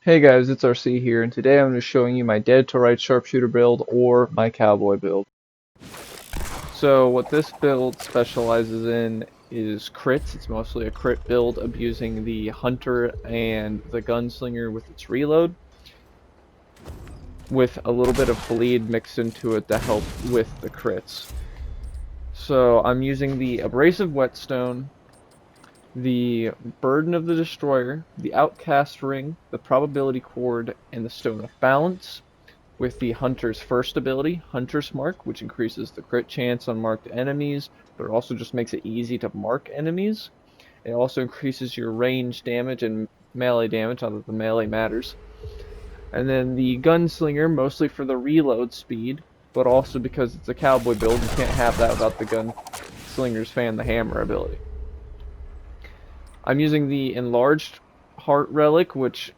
Hey guys, it's RC here, and today I'm just showing you my dead to right sharpshooter build or my cowboy build. So what this build specializes in is crits. It's mostly a crit build abusing the hunter and the gunslinger with its reload, with a little bit of bleed mixed into it to help with the crits. So I'm using the abrasive whetstone, the Burden of the Destroyer, the Outcast Ring, the Probability Cord, and the Stone of Balance, with the Hunter's first ability, Hunter's Mark, which increases the crit chance on marked enemies, but it also just makes it easy to mark enemies. It also increases your range damage and melee damage, not that the melee matters. And then the Gunslinger, mostly for the reload speed, but also because it's a cowboy build, you can't have that without the Gunslinger's Fan the Hammer ability. I'm using the Enlarged Heart Relic, which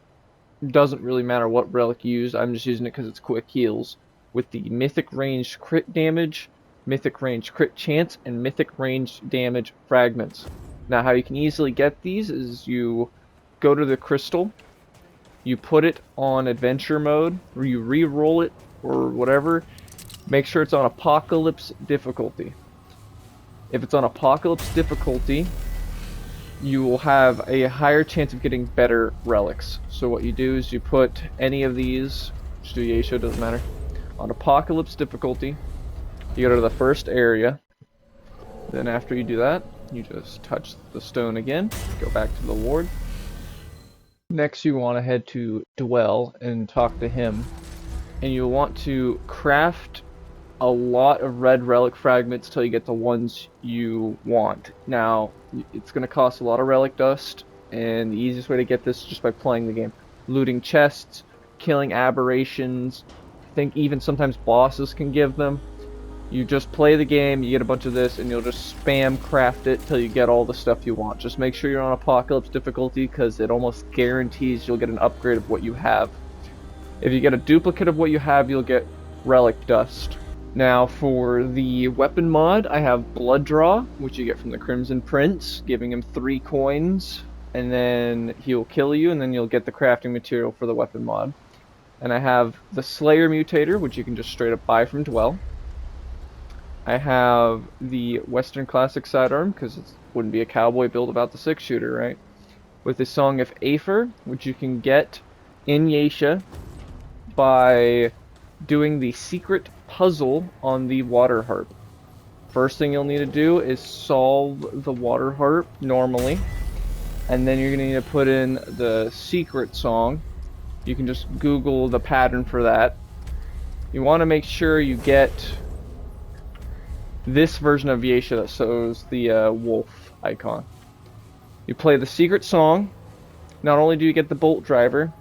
doesn't really matter what relic you use. I'm just using it because it's quick heals. With the Mythic Range crit damage, Mythic Range crit chance, and Mythic Range damage fragments. Now, how you can easily get these is you go to the crystal, you put it on adventure mode, or you re-roll it, or whatever. Make sure it's on Apocalypse difficulty. If it's on Apocalypse difficulty, you will have a higher chance of getting better relics. So what you do is you put any of these, just do Yesha, doesn't matter, on Apocalypse difficulty. You go to the first area. Then after you do that, you just touch the stone again, go back to the ward. Next you want to head to Dwell and talk to him. And you'll want to craft a lot of red relic fragments till you get the ones you want. Now, it's going to cost a lot of relic dust, and the easiest way to get this is just by playing the game. Looting chests, killing aberrations, I think even sometimes bosses can give them. You just play the game, you get a bunch of this, and you'll just spam craft it till you get all the stuff you want. Just make sure you're on Apocalypse difficulty, because it almost guarantees you'll get an upgrade of what you have. If you get a duplicate of what you have, you'll get relic dust. Now for the weapon mod, I have Blood Draw, which you get from the Crimson Prince, giving him 3 coins, and then he'll kill you, and then you'll get the crafting material for the weapon mod. And I have the Slayer Mutator, which you can just straight up buy from Dwell. I have the Western Classic Sidearm, because it wouldn't be a cowboy build without the 6-shooter, right? With the Song of Aether, which you can get in Yesha by doing the secret puzzle on the water harp. First thing you'll need to do is solve the water harp normally, and then you're going to need to put in the secret song. You can just Google the pattern for that. You want to make sure you get this version of Yesha that shows the wolf icon. You play the secret song. Not only do you get the bolt driver,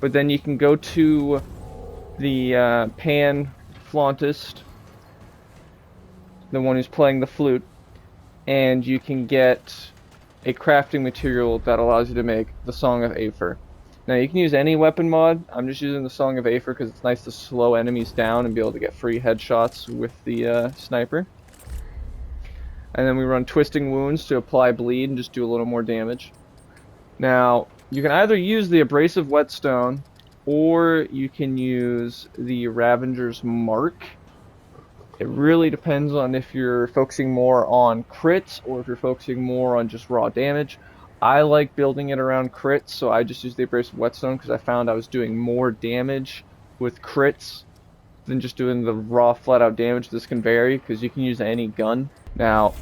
but then you can go to the pan flautist, the one who's playing the flute, and you can get a crafting material that allows you to make the Song of Aether. Now you can use any weapon mod. I'm just using the Song of Aether because it's nice to slow enemies down and be able to get free headshots with the sniper. And then we run Twisting Wounds to apply bleed and just do a little more damage. Now, you can either use the Abrasive Whetstone, or you can use the Ravager's Mark. It really depends on if you're focusing more on crits or if you're focusing more on just raw damage. I like building it around crits, so I just use the Abrasive Whetstone because I found I was doing more damage with crits than just doing the raw flat-out damage. This can vary because you can use any gun. Now,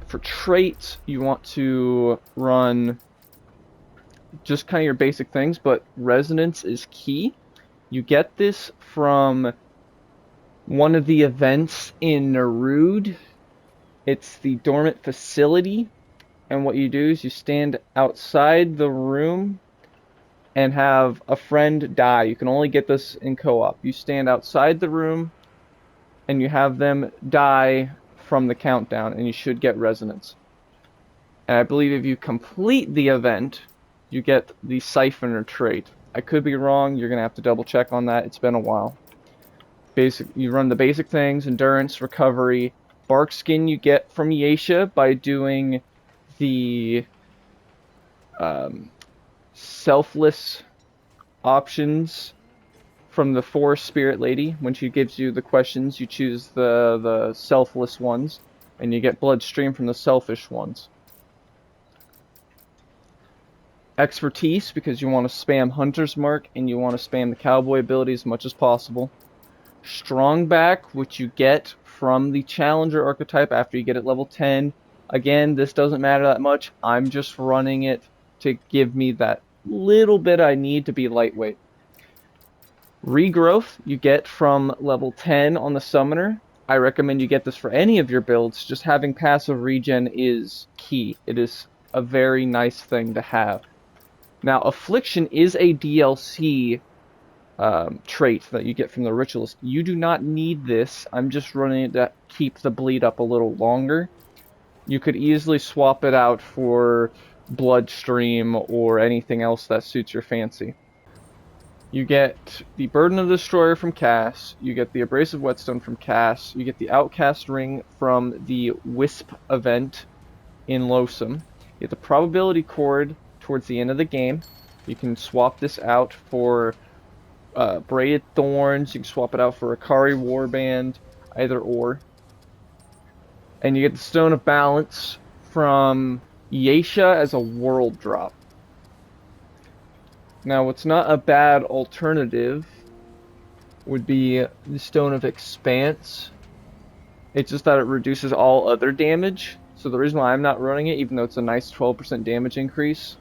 for traits, you want to run just kind of your basic things, but resonance is key. You get this from one of the events in Nerud. It's the Dormant Facility, and what you do is you stand outside the room and have a friend die. You can only get this in co-op. You stand outside the room and you have them die from the countdown, and you should get resonance. And I believe if you complete the event, you get the Siphoner trait. I could be wrong, you're going to have to double check on that, it's been a while. You run the basic things, endurance, recovery, bark skin you get from Yesha by doing the selfless options from the Forest Spirit Lady. When she gives you the questions, you choose the selfless ones, and you get Bloodstream from the selfish ones. Expertise, because you want to spam Hunter's Mark, and you want to spam the Cowboy ability as much as possible. Strong Back, which you get from the Challenger archetype after you get it level 10. Again, this doesn't matter that much. I'm just running it to give me that little bit I need to be lightweight. Regrowth, you get from level 10 on the Summoner. I recommend you get this for any of your builds. Just having passive regen is key. It is a very nice thing to have. Now, Affliction is a DLC trait that you get from the Ritualist. You do not need this. I'm just running it to keep the bleed up a little longer. You could easily swap it out for Bloodstream or anything else that suits your fancy. You get the Burden of the Destroyer from Cass, you get the Abrasive Whetstone from Cass, you get the Outcast Ring from the Wisp event in Losum. You get the Probability Cord towards the end of the game. You can swap this out for Braided Thorns, you can swap it out for Akari Warband, either or. And you get the Stone of Balance from Yesha as a world drop. Now, what's not a bad alternative would be the Stone of Expanse. It's just that it reduces all other damage. So the reason why I'm not running it, even though it's a nice 12% damage increase,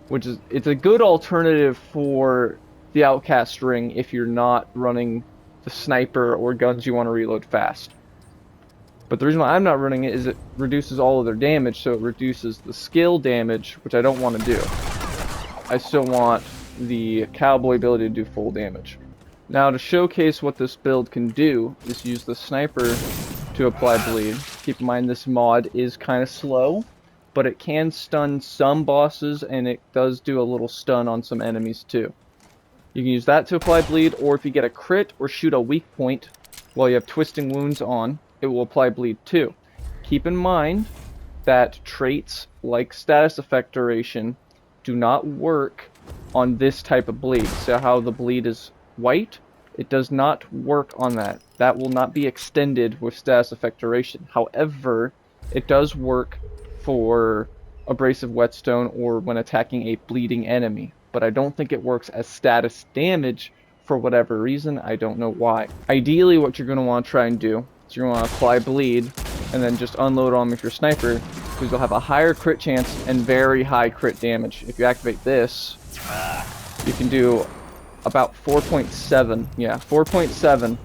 which is, it's a good alternative for the Outcast Ring if you're not running the sniper or guns you want to reload fast. But the reason why I'm not running it is it reduces all of their damage, so it reduces the skill damage, which I don't want to do. I still want the Cowboy ability to do full damage. Now, to showcase what this build can do is use the sniper to apply bleed. Keep in mind this mod is kind of slow, but it can stun some bosses, and it does do a little stun on some enemies too. You can use that to apply bleed, or if you get a crit or shoot a weak point while you have Twisting Wounds on, it will apply bleed too. Keep in mind that traits like status effect duration do not work on this type of bleed. So how the bleed is white, it does not work on that. That will not be extended with status effect duration. However, it does work for Abrasive Whetstone or when attacking a bleeding enemy. But I don't think it works as status damage for whatever reason. I don't know why. Ideally, what you're going to want to try and do is you're going to apply bleed and then just unload on them if you're a sniper, because you'll have a higher crit chance and very high crit damage. If you activate this, you can do about 4.7. Yeah, 4.7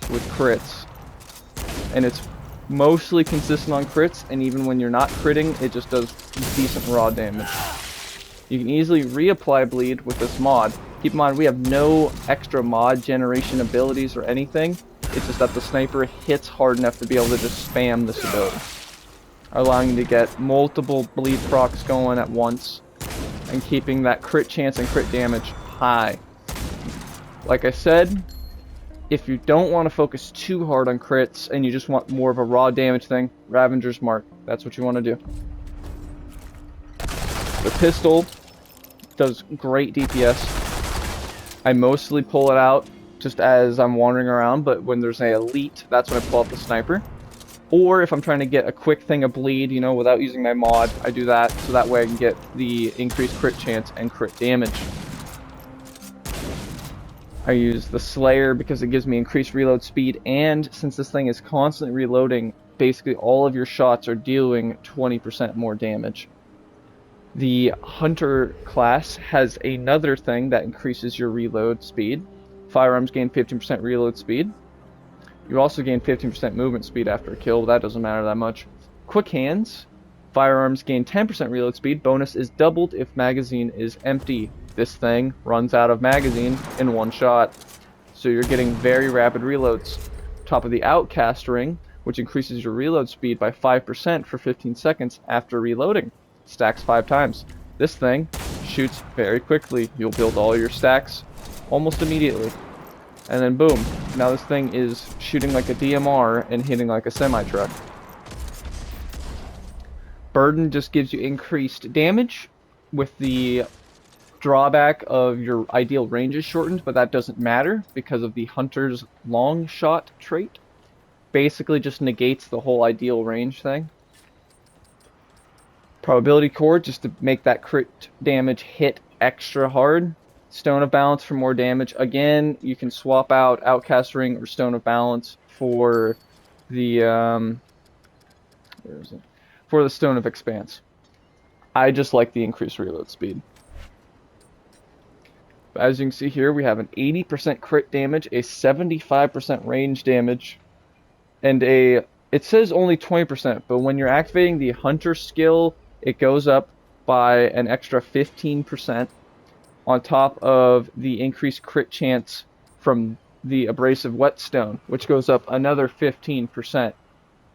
with crits. And it's mostly consistent on crits, and even when you're not critting, it just does decent raw damage. You can easily reapply bleed with this mod. Keep in mind, we have no extra mod generation abilities or anything. It's just that the sniper hits hard enough to be able to just spam this ability, allowing you to get multiple bleed procs going at once and keeping that crit chance and crit damage high. Like I said, if you don't want to focus too hard on crits and you just want more of a raw damage thing, Ravager's Mark, that's what you want to do. The pistol does great DPS. I mostly pull it out just as I'm wandering around, but when there's an elite, that's when I pull out the sniper. Or if I'm trying to get a quick thing of bleed, you know, without using my mod, I do that, so that way I can get the increased crit chance and crit damage. I use the Slayer because it gives me increased reload speed, and since this thing is constantly reloading, basically all of your shots are dealing 20% more damage. The Hunter class has another thing that increases your reload speed. Firearms gain 15% reload speed. You also gain 15% movement speed after a kill, but that doesn't matter that much. Quick Hands. Firearms gain 10% reload speed. Bonus is doubled if magazine is empty. This thing runs out of magazine in one shot, so you're getting very rapid reloads. Top of the Outcast Ring, which increases your reload speed by 5% for 15 seconds after reloading. Stacks 5 times. This thing shoots very quickly. You'll build all your stacks almost immediately. And then boom, now this thing is shooting like a DMR and hitting like a semi-truck. Burden just gives you increased damage with the drawback of your ideal range is shortened, but that doesn't matter because of the Hunter's long shot trait. Basically just negates the whole ideal range thing. Probability core just to make that crit damage hit extra hard. Stone of Balance for more damage. Again, you can swap out Outcast Ring or Stone of Balance for the where is it? For the Stone of Expanse. I just like the increased reload speed. As you can see here, we have an 80% crit damage, a 75% range damage, and it says only 20%, but when you're activating the Hunter skill, it goes up by an extra 15% on top of the increased crit chance from the Abrasive Whetstone, which goes up another 15%.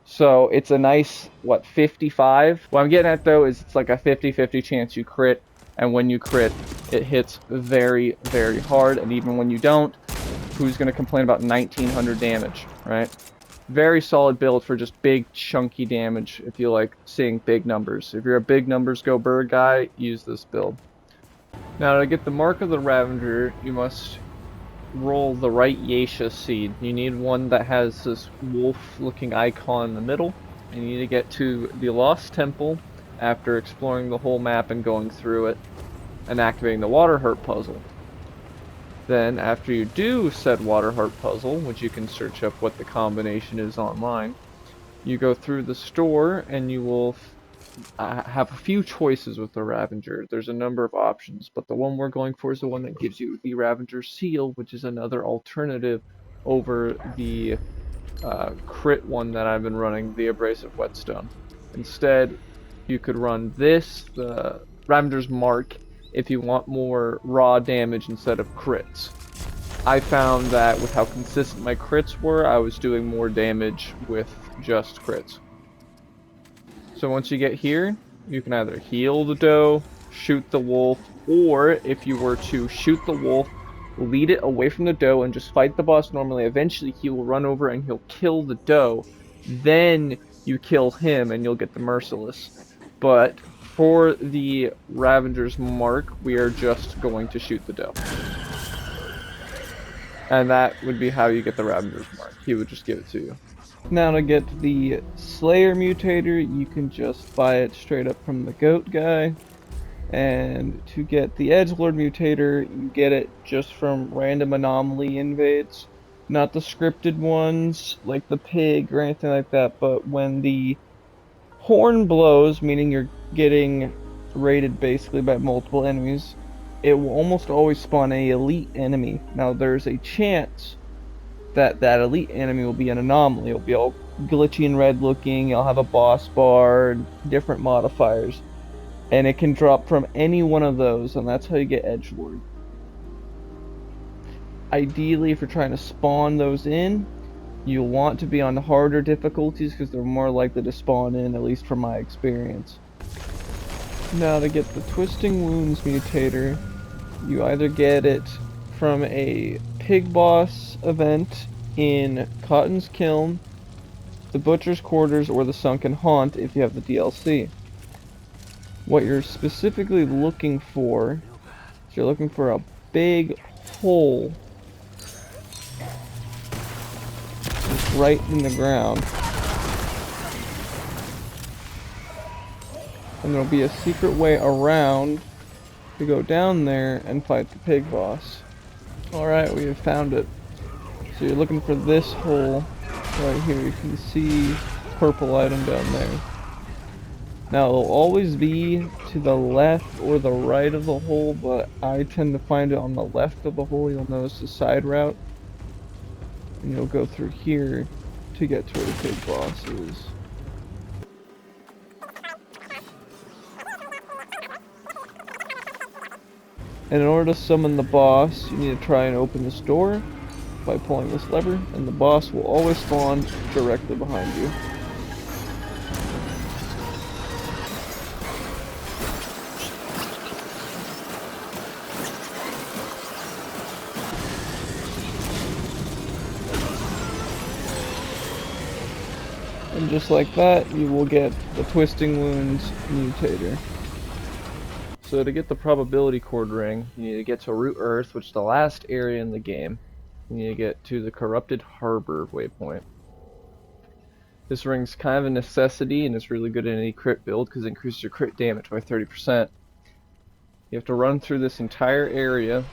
So it's a nice, 55? What I'm getting at, though, is it's like a 50-50 chance you crit, and when you crit, it hits very, very hard, and even when you don't, who's going to complain about 1900 damage, right? Very solid build for just big, chunky damage if you like seeing big numbers. If you're a big numbers go bird guy, use this build. Now, to get the Mark of the Ravager, you must roll the right Yesha seed. You need one that has this wolf-looking icon in the middle, and you need to get to the Lost Temple after exploring the whole map and going through it, and activating the Water Heart puzzle. Then, after you do said Water Heart puzzle, which you can search up what the combination is online, you go through the store and you will have a few choices with the Ravager. There's a number of options, but the one we're going for is the one that gives you the Ravager seal, which is another alternative over the crit one that I've been running, the Abrasive Whetstone. Instead, you could run this, the Ravager's Mark, if you want more raw damage instead of crits. I found that with how consistent my crits were, I was doing more damage with just crits. So once you get here, you can either heal the doe, shoot the wolf, or if you were to shoot the wolf, lead it away from the doe and just fight the boss normally, eventually he will run over and he'll kill the doe. Then you kill him and you'll get the Merciless. But for the Ravager's Mark, we are just going to shoot the doe. And that would be how you get the Ravager's Mark. He would just give it to you. Now to get the Slayer Mutator, you can just buy it straight up from the goat guy. And to get the Edgelord Mutator, you get it just from random anomaly invades. Not the scripted ones, like the pig or anything like that, but when the horn blows, meaning you're getting raided basically by multiple enemies, it will almost always spawn an elite enemy. Now there's a chance that that elite enemy will be an anomaly. It'll be all glitchy and red looking, you'll have a boss bar, and different modifiers. And it can drop from any one of those, and that's how you get Edgelord. Ideally, if you're trying to spawn those in, you'll want to be on harder difficulties because they're more likely to spawn in, at least from my experience. Now to get the Twisting Wounds Mutator, you either get it from a pig boss event in Cotton's Kiln, the Butcher's Quarters, or the Sunken Haunt if you have the DLC. What you're specifically looking for is you're looking for a big hole just right in the ground. And there'll be a secret way around to go down there and fight the pig boss. Alright, we have found it. So you're looking for this hole right here. You can see purple item down there. Now it'll always be to the left or the right of the hole, but I tend to find it on the left of the hole. You'll notice the side route. And you'll go through here to get to where the pig boss is. And in order to summon the boss, you need to try and open this door by pulling this lever, and the boss will always spawn directly behind you. And just like that, you will get the Twisting Wounds Mutator. So to get the probability chord ring, you need to get to Root Earth, which is the last area in the game. You need to get to the Corrupted Harbor waypoint. This ring's kind of a necessity, and it's really good in any crit build because it increases your crit damage by 30%. You have to run through this entire area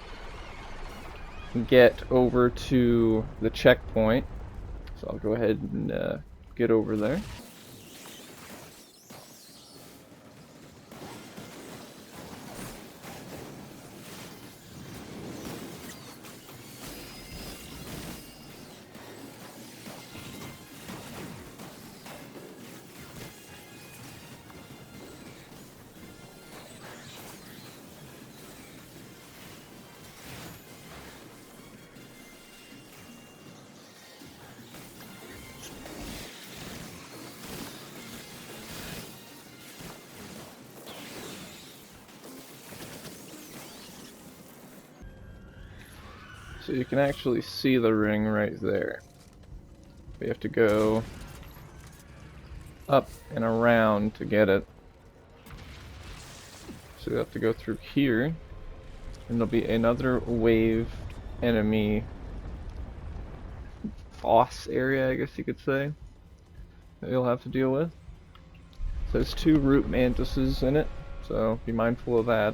and get over to the checkpoint. So I'll go ahead and get over there. So you can actually see the ring right there. We have to go up and around to get it. So we have to go through here, and there'll be another wave enemy boss area, I guess you could say, that you'll have to deal with. So there's 2 root mantises in it, so be mindful of that.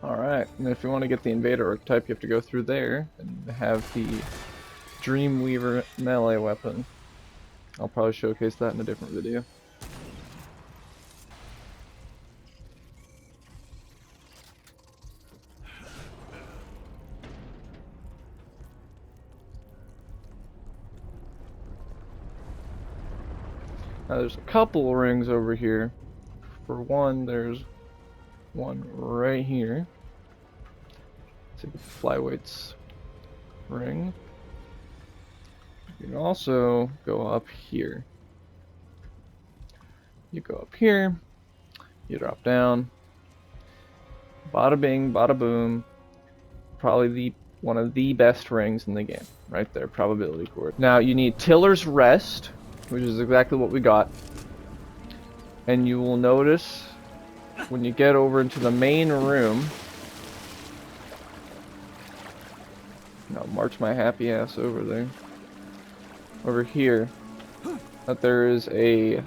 Alright, and if you want to get the Invader archetype, you have to go through there and have the Dreamweaver melee weapon. I'll probably showcase that in a different video. Now there's a couple rings over here. For one, there's one right here. It's a Flyweight's ring. You can also go up here. You go up here, you drop down. Bada bing, bada boom. Probably one of the best rings in the game. Right there, probability chord. Now you need Tiller's Rest, which is exactly what we got. And you will notice when you get over into the main room, I'll march my happy ass over there, over here, that there is a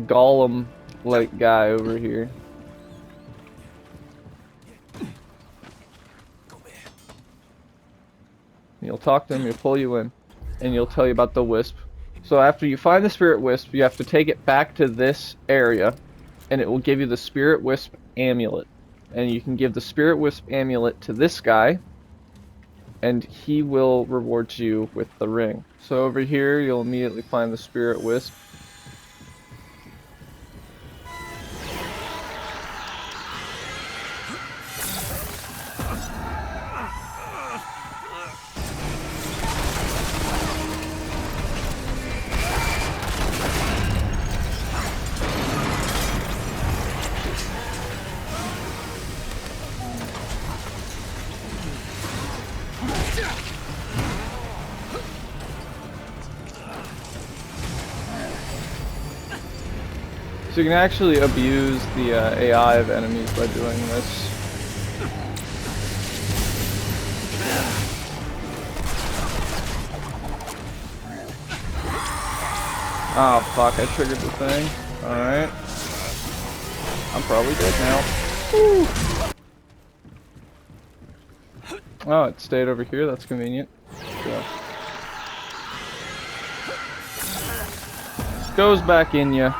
golem-like guy over here. You'll talk to him, he'll pull you in, and he'll tell you about the wisp. So after you find the spirit wisp, you have to take it back to this area, and it will give you the spirit wisp amulet. And you can give the spirit wisp amulet to this guy, and he will reward you with the ring. So over here, you'll immediately find the spirit wisp. So you can actually abuse the AI of enemies by doing this. Oh fuck, I triggered the thing. Alright. I'm probably dead now. Oh, it stayed over here, that's convenient. So. Goes back in ya.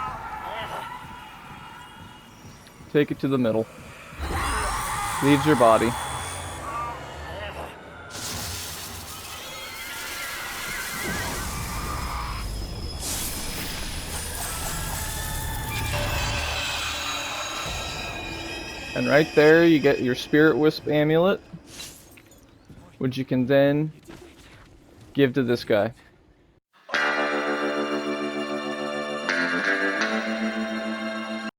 Take it to the middle. Leaves your body. And right there, you get your Spirit Wisp amulet, which you can then give to this guy.